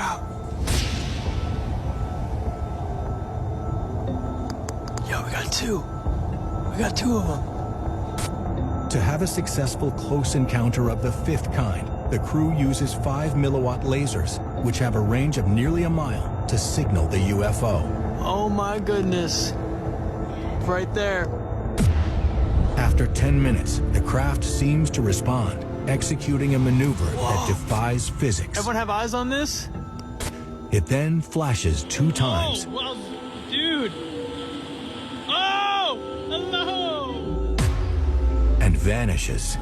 out. Yo, we got two. We got two of them. To have a successful close encounter of the fifth kind, the crew uses 5 milliwatt lasers, which have a range of nearly a mile, to signal the UFO. Oh my goodness. Right there. After 10 minutes, the craft seems to respond, executing a maneuver that defies physics. Everyone have eyes on this? It then flashes 2 times. Oh, well, dude. Oh, hello. And vanishes.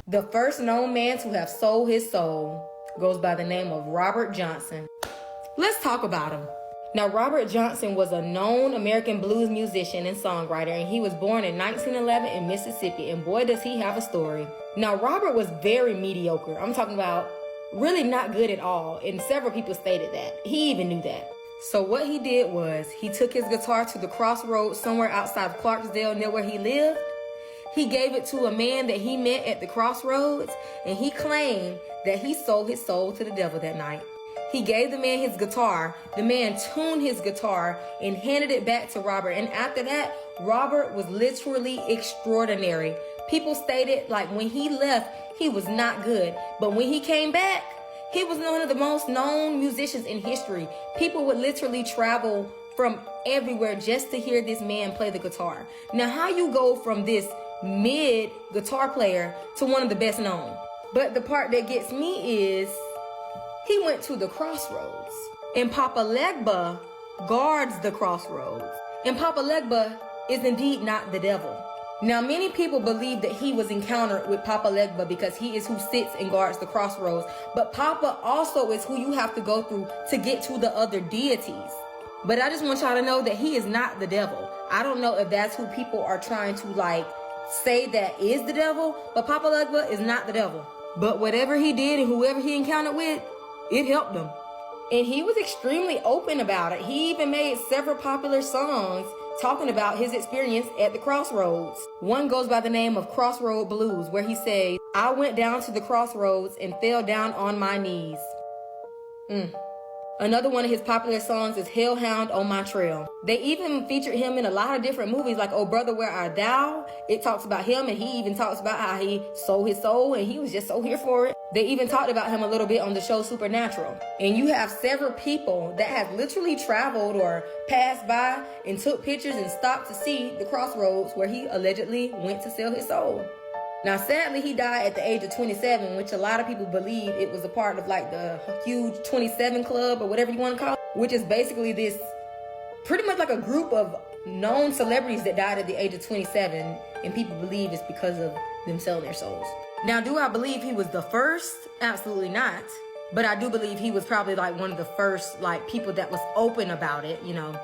The first known man to have sold his soul goes by the name of Robert Johnson. Let's talk about him. Now, Robert Johnson was a known American blues musician and songwriter, and he was born in 1911 in Mississippi, and boy, does he have a story. Now, Robert was very mediocre. I'm talking about really not good at all, and several people stated that. He even knew that. So what he did was he took his guitar to the crossroads somewhere outside of Clarksdale near where he lived. He gave it to a man that he met at the crossroads, and he claimed that he sold his soul to the devil that night. He gave the man his guitar. The man tuned his guitar and handed it back to Robert. And after that, Robert was literally extraordinary. People stated like when he left, he was not good. But when he came back, he was one of the most known musicians in history. People would literally travel from everywhere just to hear this man play the guitar. Now, how you go from this mid guitar player to one of the best known? But the part that gets me is he went to the crossroads, and Papa Legba guards the crossroads. And Papa Legba is indeed not the devil. Now, many people believe that he was encountered with Papa Legba because he is who sits and guards the crossroads. But Papa also is who you have to go through to get to the other deities. But I just want y'all to know that he is not the devil. I don't know if that's who people are trying to like say that is the devil, but Papa Legba is not the devil. But whatever he did and whoever he encountered with, it helped him. And he was extremely open about it. He even made several popular songs talking about his experience at the crossroads. One goes by the name of Crossroad Blues, where he says, I went down to the crossroads and fell down on my knees. Another one of his popular songs is Hellhound on My Trail. They even featured him in a lot of different movies like Oh Brother, Where Art Thou? It talks about him, and he even talks about how he sold his soul and he was just so here for it. They even talked about him a little bit on the show Supernatural. And you have several people that have literally traveled or passed by and took pictures and stopped to see the crossroads where he allegedly went to sell his soul. Now, sadly, he died at the age of 27, which a lot of people believe it was a part of like the huge 27 club or whatever you want to call it, which is basically this pretty much like a group of known celebrities that died at the age of 27, and people believe it's because of them selling their souls. Now, do I believe he was the first? Absolutely not. But I do believe he was probably like one of the first like people that was open about it, you know.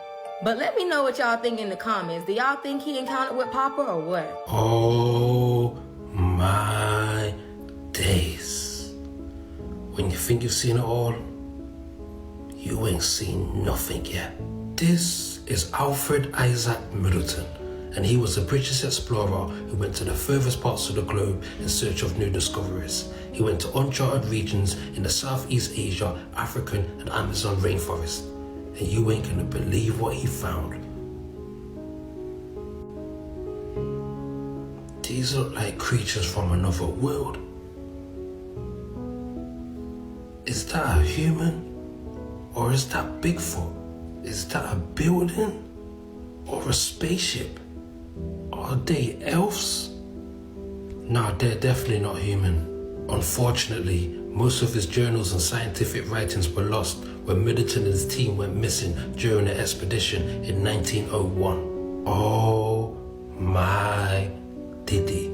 But let me know what y'all think in the comments. Do y'all think he encountered with Papa or what? Oh my days. When you think you've seen it all, you ain't seen nothing yet. This is Alfred Isaac Middleton, and he was a British explorer who went to the furthest parts of the globe in search of new discoveries. He went to uncharted regions in the Southeast Asia, African and Amazon rainforest, and you ain't gonna believe what he found. These look like creatures from another world. Is that a human? Or is that Bigfoot? Is that a building? Or a spaceship? Are they elves? No, they're definitely not human. Unfortunately, most of his journals and scientific writings were lost when Middleton and his team went missing during the expedition in 1901. Oh my diddy.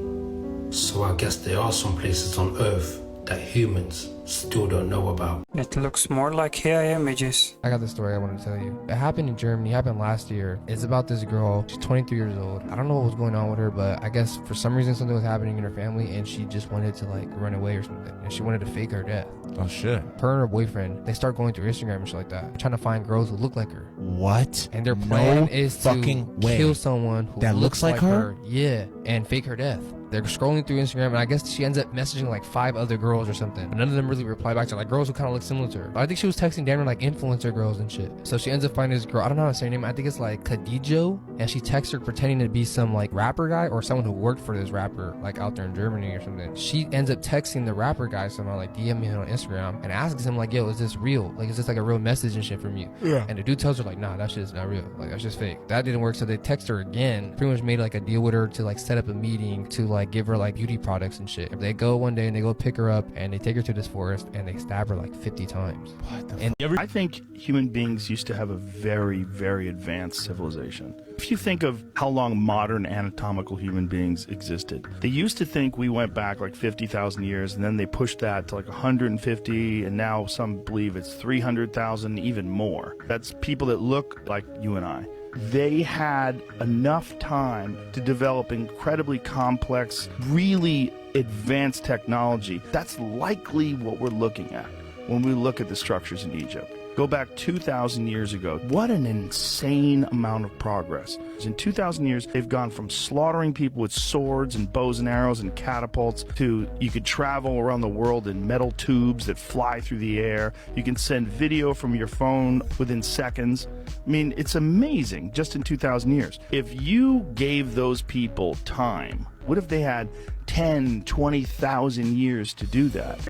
So I guess there are some places on Earth that humans still don't know about. It looks more like AI images. I got the story I wanted to tell you. It happened in Germany, it happened last year. It's about this girl, she's 23 years old. I don't know what was going on with her, but I guess for some reason something was happening in her family and she just wanted to like run away or something. And she wanted to fake her death. Oh shit. Her and her boyfriend, they start going through Instagram and shit like that, trying to find girls who look like her. What? And their plan is to fucking way. kill someone who That looks like her? Yeah, and fake her death. They're scrolling through Instagram, and I guess she ends up messaging like 5 other girls or something. But none of them really really reply back to like girls who kind of look similar to her. But I think she was texting damn near like influencer girls and shit. So she ends up finding this girl. I don't know how to say her name. I think it's like Khadijo, and she texts her pretending to be some like rapper guy or someone who worked for this rapper like out there in Germany or something. She ends up texting the rapper guy somehow, like DM him on Instagram, and asks him like, yo, is this real? Like, is this like a real message and shit from you? Yeah. And the dude tells her like, nah, that shit's not real. Like, that's just fake. That didn't work. So they text her again, pretty much made like a deal with her to like set up a meeting to like give her like beauty products and shit. They go one day and they go pick her up and they take her to this forest and they stab her like 50 times. What the I think human beings used to have a very, very advanced civilization. If you think of how long modern anatomical human beings existed, they used to think we went back like 50,000 years, and then they pushed that to like 150, and now some believe it's 300,000, even more. That's people that look like you and I. They had enough time to develop incredibly complex, really advanced technology. That's likely what we're looking at when we look at the structures in Egypt. Go back 2,000 years ago. What an insane amount of progress. In 2,000 years, they've gone from slaughtering people with swords and bows and arrows and catapults to you could travel around the world in metal tubes that fly through the air. You can send video from your phone within seconds. I mean, it's amazing just in 2,000 years. If you gave those people time, what if they had 10, 20,000 years to do that?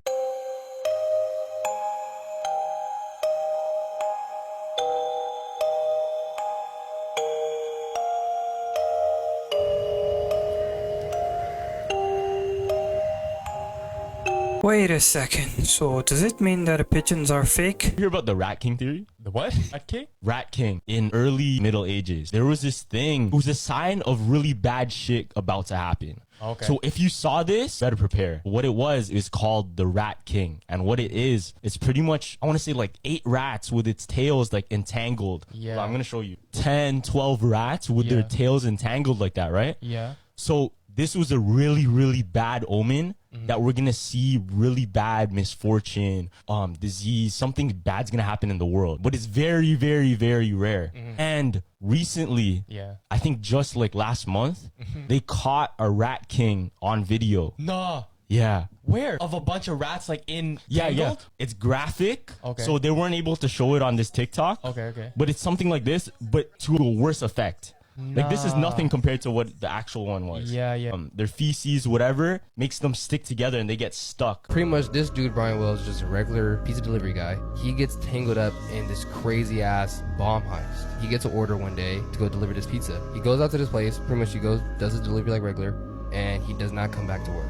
Wait a second, so does it mean that the pigeons are fake? You hear about the Rat King theory? The what? Rat King? Rat King. In early Middle Ages, there was this thing. It was a sign of really bad shit about to happen. Okay. So if you saw this, better prepare. What it was is called the Rat King. And what it is, it's pretty much, I want to say like 8 rats with its tails like entangled. Yeah. So I'm going to show you. 10, 12 rats with their tails entangled like that, right? Yeah. So this was a really, really bad omen that we're going to see really bad misfortune, disease, something bad's going to happen in the world. But it's very, very, very rare. And recently, I think just like last month, they caught a rat king on video. Nah. Yeah. Where? Of a bunch of rats like in Yeah. It's graphic. Okay. So they weren't able to show it on this TikTok. Okay. But it's something like this, but to a worse effect. Like, this is nothing compared to what the actual one was. Yeah. Their feces, whatever, makes them stick together and they get stuck. Pretty much this dude, Brian Wells, is just a regular pizza delivery guy. He gets tangled up in this crazy ass bomb heist. He gets an order one day to go deliver this pizza. He goes out to this place, pretty much he goes, does his delivery like regular, and he does not come back to work.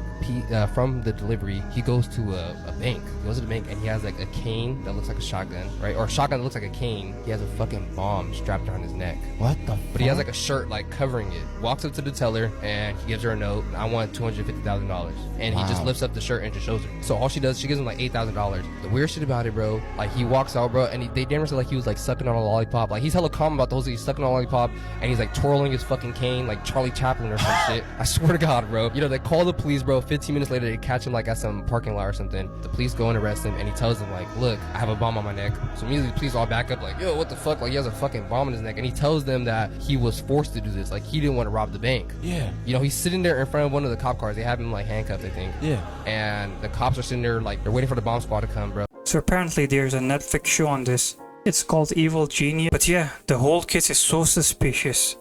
From the delivery, he goes to a bank. He goes to the bank and he has like a cane that looks like a shotgun, right? Or a shotgun that looks like a cane. He has a fucking bomb strapped around his neck. What the fuck? But he has like a shirt like covering it. Walks up to the teller and he gives her a note. I want $250,000. And he just lifts up the shirt and just shows her. So all she does, she gives him like $8,000. The weird shit about it, bro, like he walks out, bro, and they damn near said like he was like sucking on a lollipop. Like he's hella calm about the whole thing. He's sucking on a lollipop and he's like twirling his fucking cane like Charlie Chaplin or some shit. I swear to God, bro. You know, they call the police, bro. 15 minutes later, they catch him like at some parking lot or something. The police go and arrest him and he tells them like, look, I have a bomb on my neck. So immediately the police all back up like, yo, what the fuck? Like he has a fucking bomb in his neck. And he tells them that he was forced to do this. Like he didn't want to rob the bank. Yeah. You know, he's sitting there in front of one of the cop cars. They have him like handcuffed, I think. Yeah. And the cops are sitting there like, they're waiting for the bomb squad to come, bro. So apparently there's a Netflix show on this. It's called Evil Genius. But yeah, the whole case is so suspicious.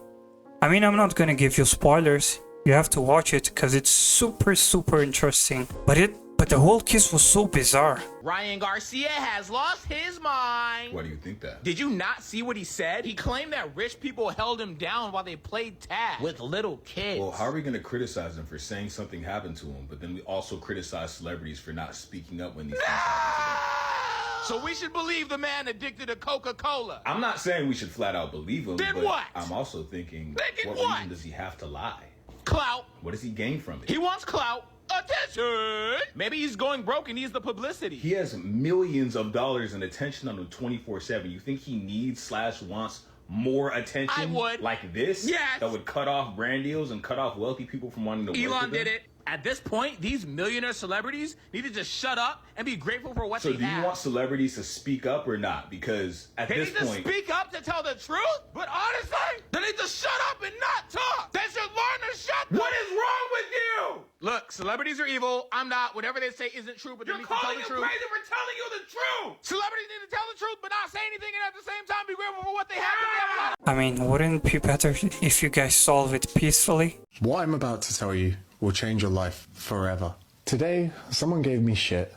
I mean, I'm not gonna give you spoilers. You have to watch it because it's super, super interesting. But the whole case was so bizarre. Ryan Garcia has lost his mind. Why do you think that? Did you not see what he said? He claimed that rich people held him down while they played tag with little kids. Well, how are we going to criticize him for saying something happened to him, but then we also criticize celebrities for not speaking up when these things happen to them? So we should believe the man addicted to Coca-Cola. I'm not saying we should flat out believe him, then but what? I'm also thinking what reason does he have to lie? Clout. What does he gain from it? He wants clout. Attention! Maybe he's going broke and needs the publicity. He has millions of dollars in attention on him 24/7. You think he needs / wants more attention? I would. Like this? Yes. That would cut off brand deals and cut off wealthy people from wanting to work with Elon him? did it. At this point, these millionaire celebrities need to just shut up and be grateful for what So they do you have. want celebrities to speak up or not? Because at They this need to point, speak up to tell the truth, but honestly, they need to shut up and not talk. They should learn to shut up. What is wrong with you? Look, celebrities are evil. I'm not. Whatever they say isn't true, but they need to tell the truth. You're crazy for telling you the truth. Celebrities need to tell the truth, but not say anything, and at the same time be grateful for what they have. I mean, wouldn't it be better if you guys solve it peacefully? What I'm about to tell you will change your life forever. Today, someone gave me shit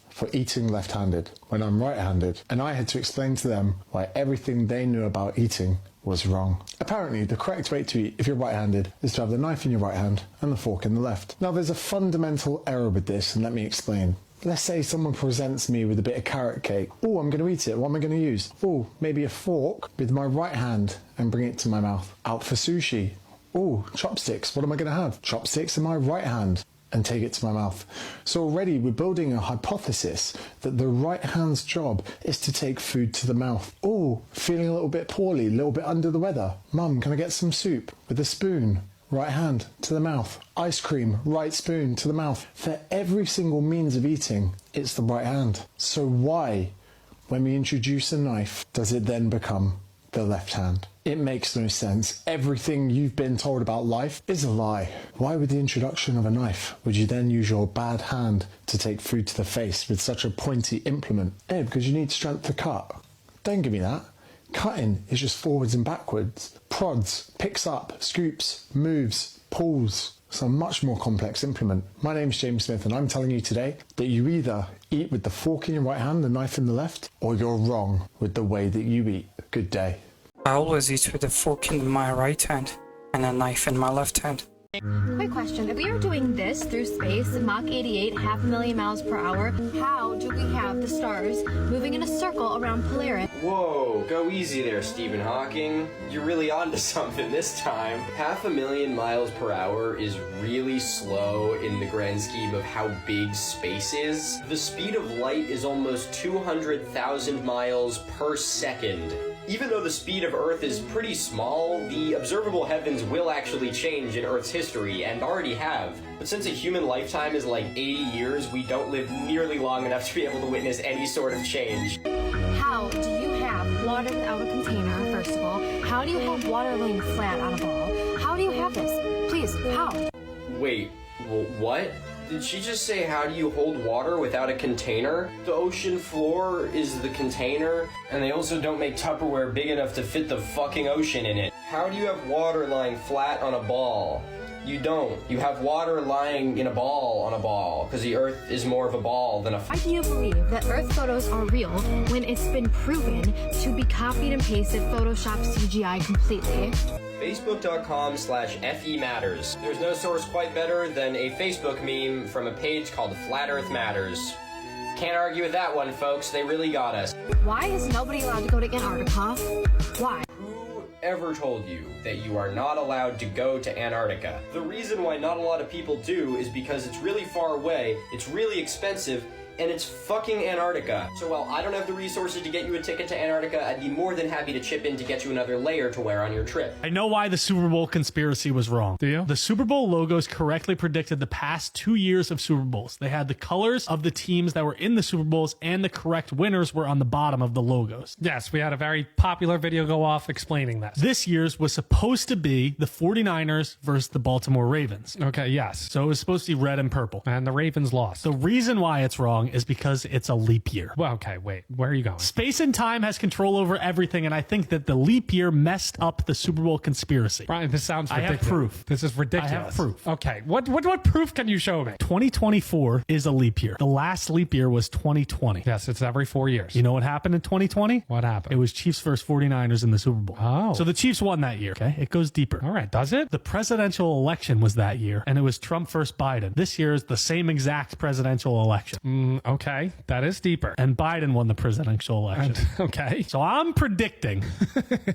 for eating left-handed when I'm right-handed, and I had to explain to them why everything they knew about eating was wrong. Apparently, the correct way to eat if you're right-handed is to have the knife in your right hand and the fork in the left. Now, there's a fundamental error with this, and let me explain. Let's say someone presents me with a bit of carrot cake. Oh, I'm going to eat it. What am I going to use? Oh, maybe a fork with my right hand and bring it to my mouth. Out for sushi. Oh, chopsticks. What am I going to have? Chopsticks in my right hand and take it to my mouth. So already we're building a hypothesis that the right hand's job is to take food to the mouth. Oh, feeling a little bit poorly, a little bit under the weather. Mum, can I get some soup? With a spoon. Right hand to the mouth. Ice cream, right spoon to the mouth. For every single means of eating, it's the right hand. So why, when we introduce a knife, does it then become the left hand? It makes no sense. Everything you've been told about life is a lie. Why with the introduction of a knife would you then use your bad hand to take food to the face with such a pointy implement? Because you need strength to cut. Don't give me that. Cutting is just forwards and backwards. Prods, picks up, scoops, moves, pulls. It's a much more complex implement. My name's James Smith, and I'm telling you today that you either eat with the fork in your right hand, the knife in the left, or you're wrong with the way that you eat. Good day. I always eat with a fork in my right hand and a knife in my left hand. Quick question. If we were doing this through space, Mach 88, 500,000 miles per hour, how do we have the stars moving in a circle around Polaris? Whoa, go easy there, Stephen Hawking. You're really onto something this time. 500,000 miles per hour is really slow in the grand scheme of how big space is. The speed of light is almost 200,000 miles per second. Even though the speed of Earth is pretty small, the observable heavens will actually change in Earth's history, and already have. But since a human lifetime is like 80 years, we don't live nearly long enough to be able to witness any sort of change. How do you have water without a container, first of all? How do you have water laying flat on a ball? How do you have this? Please, how? Wait, what? Did she just say, how do you hold water without a container? The ocean floor is the container, and they also don't make Tupperware big enough to fit the fucking ocean in it. How do you have water lying flat on a ball? You don't. You have water lying in a ball on a ball, because the Earth is more of a ball than a... Why do you believe that Earth photos are real when it's been proven to be copied and pasted Photoshop CGI completely? Facebook.com/FEMatters. There's no source quite better than a Facebook meme from a page called Flat Earth Matters. Can't argue with that one, folks. They really got us. Why is nobody allowed to go to Antarctica? Why? Who ever told you that you are not allowed to go to Antarctica? The reason why not a lot of people do is because it's really far away, it's really expensive, and it's fucking Antarctica. So while I don't have the resources to get you a ticket to Antarctica, I'd be more than happy to chip in to get you another layer to wear on your trip. I know why the Super Bowl conspiracy was wrong. Do you? The Super Bowl logos correctly predicted the past 2 years of Super Bowls. They had the colors of the teams that were in the Super Bowls, and the correct winners were on the bottom of the logos. Yes, we had a very popular video go off explaining that. This year's was supposed to be the 49ers versus the Baltimore Ravens. Okay, yes. So it was supposed to be red and purple. And the Ravens lost. The reason why it's wrong is because it's a leap year. Well, okay, wait. Where are you going? Space and time has control over everything, and I think that the leap year messed up the Super Bowl conspiracy. Brian, this sounds ridiculous. I have proof. This is ridiculous. I have proof. Okay, what proof can you show me? 2024 is a leap year. The last leap year was 2020. Yes, it's every 4 years. You know what happened in 2020? What happened? It was Chiefs versus 49ers in the Super Bowl. Oh. So the Chiefs won that year, okay? It goes deeper. All right, does it? The presidential election was that year, and it was Trump versus Biden. This year is the same exact presidential election. Okay, that is deeper. And Biden won the presidential election. Okay, so I'm predicting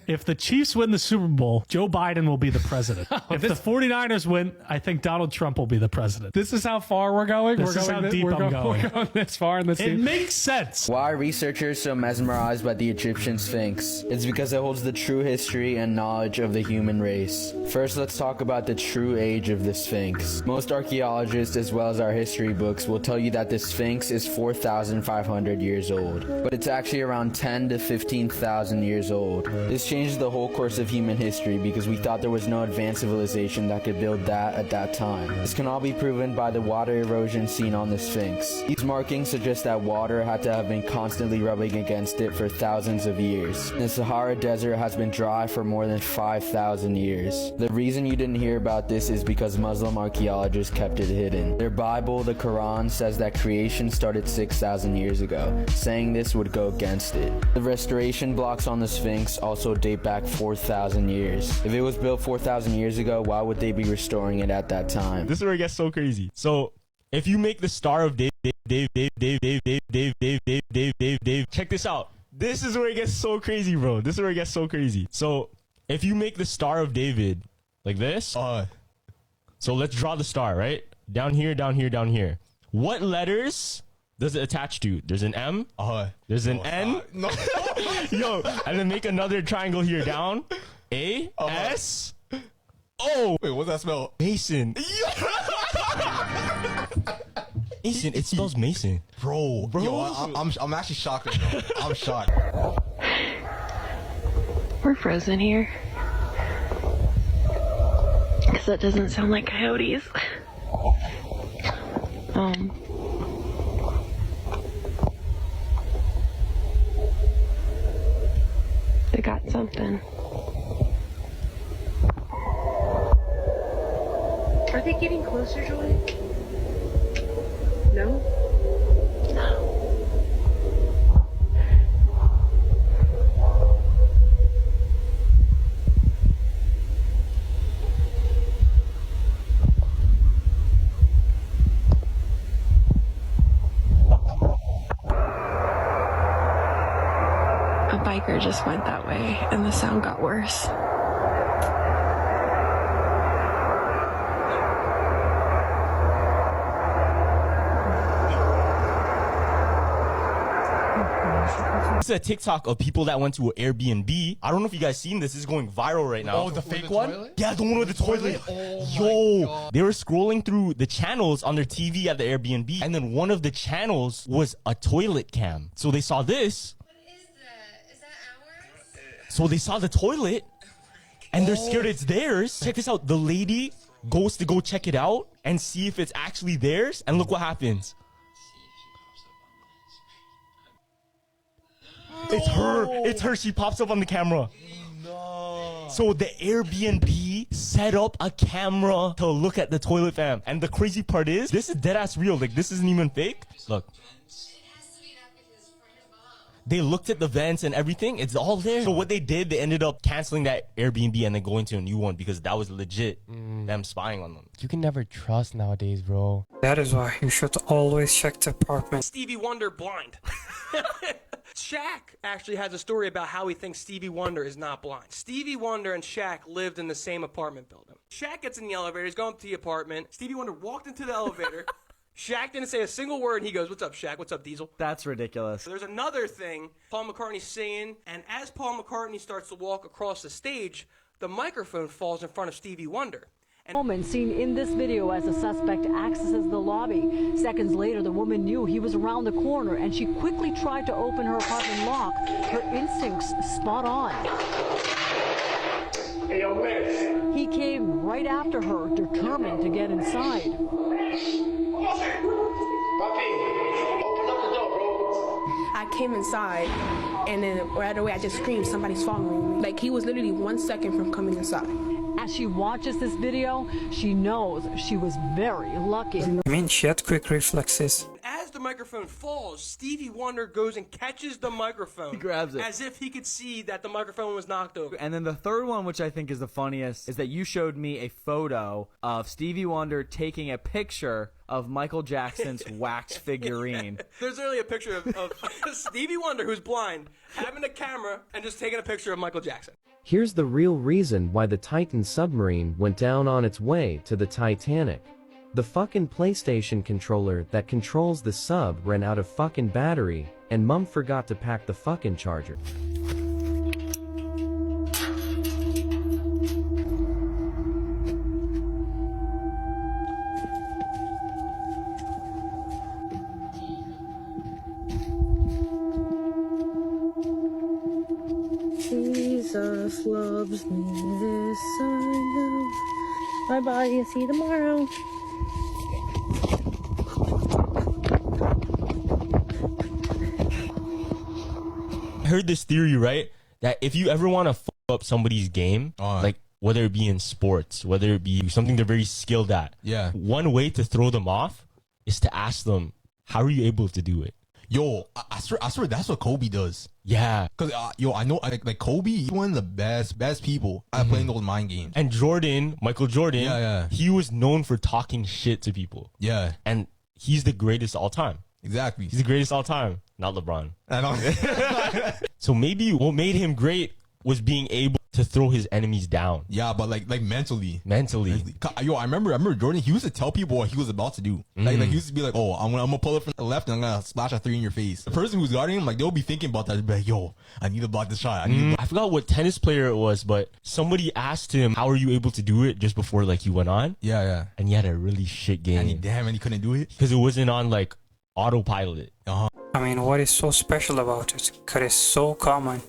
if the Chiefs win the Super Bowl, Joe Biden will be the president. If the 49ers win, I think Donald Trump will be the president. This is how far we're going. This is how deep I'm going. We're going this far in this. It makes sense. Why are researchers so mesmerized by the Egyptian Sphinx? It's because it holds the true history and knowledge of the human race. First, let's talk about the true age of the Sphinx. Most archaeologists, as well as our history books, will tell you that the Sphinx is 4,500 years old, but it's actually around 10 to 15,000 years old. This changes the whole course of human history because we thought there was no advanced civilization that could build that at that time. This can all be proven by the water erosion seen on the Sphinx. These markings suggest that water had to have been constantly rubbing against it for thousands of years. The Sahara Desert has been dry for more than 5,000 years. The reason you didn't hear about this is because Muslim archaeologists kept it hidden. Their Bible, the Quran, says that creation started 6,000 years ago. Saying this would go against it. The restoration blocks on the Sphinx also date back 4,000 years. If it was built 4,000 years ago, why would they be restoring it at that time? This is where it gets so crazy. So if you make the Star of Dave, check this out. This is where it gets so crazy, bro. This is where it gets so crazy. So if you make the Star of David like this, so let's draw the star, right? Down here, down here, down here. What letters does it attach to? There's an M. There's an N. No. Yo, and then make another triangle here down. A, S, O. Wait, what's that spell? Mason. Mason, it spells Mason. Bro. Yo, I'm actually shocked right now. I'm shocked. We're frozen here. Because that doesn't sound like coyotes. They got something. Are they getting closer, Joy? No? No. A biker just went that way, and the sound got worse. This is a TikTok of people that went to an Airbnb. I don't know if you guys seen this. This is going viral right now. Oh, the fake one? Yeah, the one with the toilet. Oh, Yo, they were scrolling through the channels on their TV at the Airbnb, and then one of the channels was a toilet cam. So they saw this. What is that? Is that ours? So they saw the toilet, and they're scared it's theirs. Check this out. The lady goes to go check it out and see if it's actually theirs, and look what happens. It's her. It's her. She pops up on the camera. No. So the Airbnb set up a camera to look at the toilet, fam. And the crazy part is, this is dead ass real. Like, this isn't even fake. Look. They looked at the vents and everything. It's all there. So what they did, they ended up canceling that Airbnb and then going to a new one because that was legit them spying on them. You can never trust nowadays, bro. That is why you should always check the apartment. Stevie Wonder blind. Shaq actually has a story about how he thinks Stevie Wonder is not blind. Stevie Wonder and Shaq lived in the same apartment building. Shaq gets in the elevator, he's going up to the apartment. Stevie Wonder walked into the elevator. Shaq didn't say a single word, and he goes, "What's up, Shaq? What's up, Diesel?" That's ridiculous. So there's another thing. Paul McCartney's singing, and as Paul McCartney starts to walk across the stage, the microphone falls in front of Stevie Wonder. Woman seen in this video as the suspect accesses the lobby. Seconds later, the woman knew he was around the corner, and she quickly tried to open her apartment lock. Her instincts spot on. He came right after her, determined to get inside. I came inside, and then right away I just screamed, "Somebody's following me." Like, he was literally 1 second from coming inside. As she watches this video, she knows she was very lucky. I mean, she had quick reflexes. As the microphone microphone falls, Stevie Wonder goes and catches the microphone. He grabs it. As if he could see that the microphone was knocked over. And then the third one, which I think is the funniest, is that you showed me a photo of Stevie Wonder taking a picture of Michael Jackson's wax figurine. There's literally a picture of Stevie Wonder, who's blind, having a camera and just taking a picture of Michael Jackson. Here's the real reason why the Titan submarine went down on its way to the Titanic. The fucking PlayStation controller that controls the sub ran out of fucking battery, and Mum forgot to pack the fucking charger. Jesus loves me, this I know. Bye bye, see you tomorrow. I heard this theory, right? That if you ever want to fuck up somebody's game, like whether it be in sports, whether it be something they're very skilled at, one way to throw them off is to ask them, how are you able to do it? Yo, I swear that's what Kobe does. Yeah. Cause yo, I know like Kobe, he's one of the best people at playing those mind games. And Jordan, Michael Jordan, he was known for talking shit to people. Yeah. And he's the greatest all time. Exactly. He's the greatest all time. Not LeBron. I know. So maybe what made him great was being able to throw his enemies down. Yeah, but like mentally. Yo, I remember Jordan, he used to tell people what he was about to do. Like he used to be like, oh, I'm gonna pull up from the left and I'm gonna splash a 3 in your face. The person who's guarding him, like they'll be thinking about that. They'll be like, yo, I need to block this shot. I forgot what tennis player it was, but somebody asked him, how are you able to do it, just before like he went on? Yeah. And he had a really shit game. And he couldn't do it? Because it wasn't on like autopilot. I mean, what is so special about it? Because it's so common.